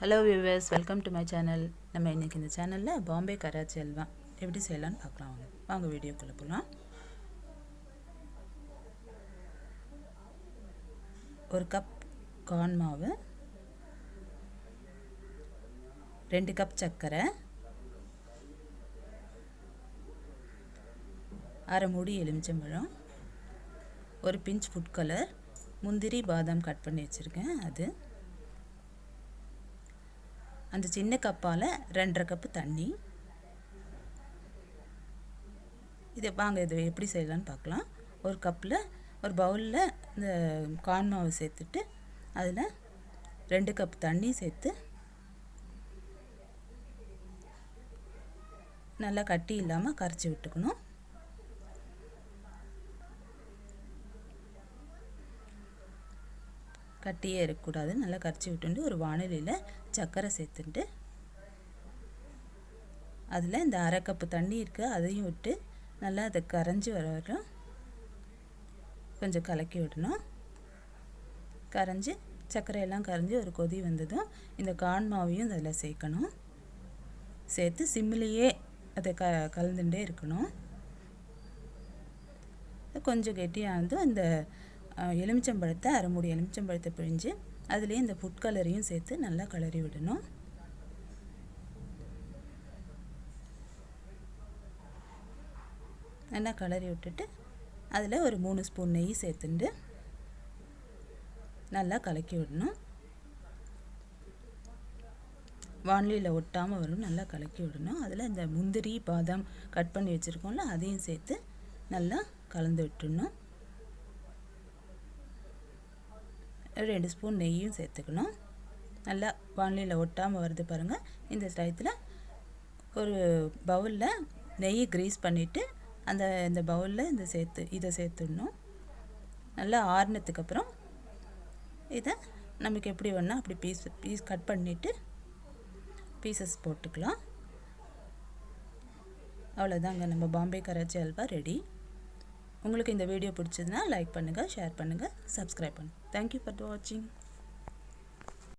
Hello viewers, welcome to my channel. நம்ம இன்னைக்கு இந்த சேனல்ல பாம்பே கராச்சி ஹல்வா எப்படி செய்யலாம்னு பார்க்கலாம். வாங்க வீடியோக்குள்ள போலாம். ஒரு கப் கார்ன் மாவு, 2 கப் சர்க்கரை, அரை மூடி எலுமிச்சம்பழம், ஒரு பிஞ்ச் ஃபுட் கலர், முந்திரி பாதாம் கட் பண்ணி வச்சிருக்கேன் அது, அந்த சின்ன கப்பால் 2.5 கப்பு தண்ணி. இதை வாங்க இது எப்படி செய்யலான்னு பார்க்கலாம். ஒரு கப்பில் ஒரு பவுலில் இந்த கார்ன் மாவு சேர்த்துட்டு அதில் 2 கப் தண்ணி சேர்த்து நல்லா கட்டி இல்லாமல் கரைச்சி விட்டுக்கணும். கட்டியே இருக்கக்கூடாது, நல்லா கரைச்சி விட்டுட்டு ஒரு வானிலையில் சர்க்கரை சேர்த்துட்டு அதில் இந்த அரை கப்பு தண்ணி இருக்குது அதையும் விட்டு நல்லா அதை கரைஞ்சி வர கொஞ்சம் கலக்கி விடணும். கரைஞ்சி சர்க்கரையெல்லாம் கரைஞ்சி ஒரு கொதி வந்ததும் இந்த கார்ன் மாவையும் அதில் சேர்க்கணும். சேர்த்து சிம்மிலேயே அதை கலந்துட்டே இருக்கணும். கொஞ்சம் கெட்டியானதும் இந்த எலுமிச்சம்பழத்தை அரை மூடி எலுமிச்சம்பழத்தை பிழிஞ்சு அதுலேயே இந்த ஃபுட் கலரையும் சேர்த்து நல்லா கிளறி விடணும். நல்லா கிளறி விட்டுட்டு அதில் ஒரு 3 ஸ்பூன் நெய் சேர்த்துட்டு நல்லா கலக்கி விடணும். வானிலையில் ஒட்டாமல் வரும், நல்லா கலக்கி விடணும். அதில் இந்த முந்திரி பாதாம் கட் பண்ணி வச்சுருக்கோம்ல அதையும் சேர்த்து நல்லா கலந்து விட்டுடணும். 2 ஸ்பூன் நெய்யும் சேர்த்துக்கணும். நல்லா வானிலையில் ஒட்டாமல் வருது பாருங்கள். இந்த டயத்தில் ஒரு பவுலில் நெய் கிரீஸ் பண்ணிவிட்டு இந்த பவுலில் இதை சேர்த்துடணும். நல்லா ஆறுனதுக்கப்புறம் இதை நமக்கு எப்படி வேணால் அப்படி பீஸ் கட் பண்ணிவிட்டு பீசஸ் போட்டுக்கலாம். அவ்வளோதாங்க, நம்ம பாம்பே கராச்சி ஹல்வா ரெடி. உங்களுக்கு இந்த வீடியோ பிடிச்சதுன்னா லைக் பண்ணுங்கள், ஷேர் பண்ணுங்கள், சப்ஸ்கிரைப் பண்ணுங்கள். தேங்க்யூ ஃபார் வாட்சிங்.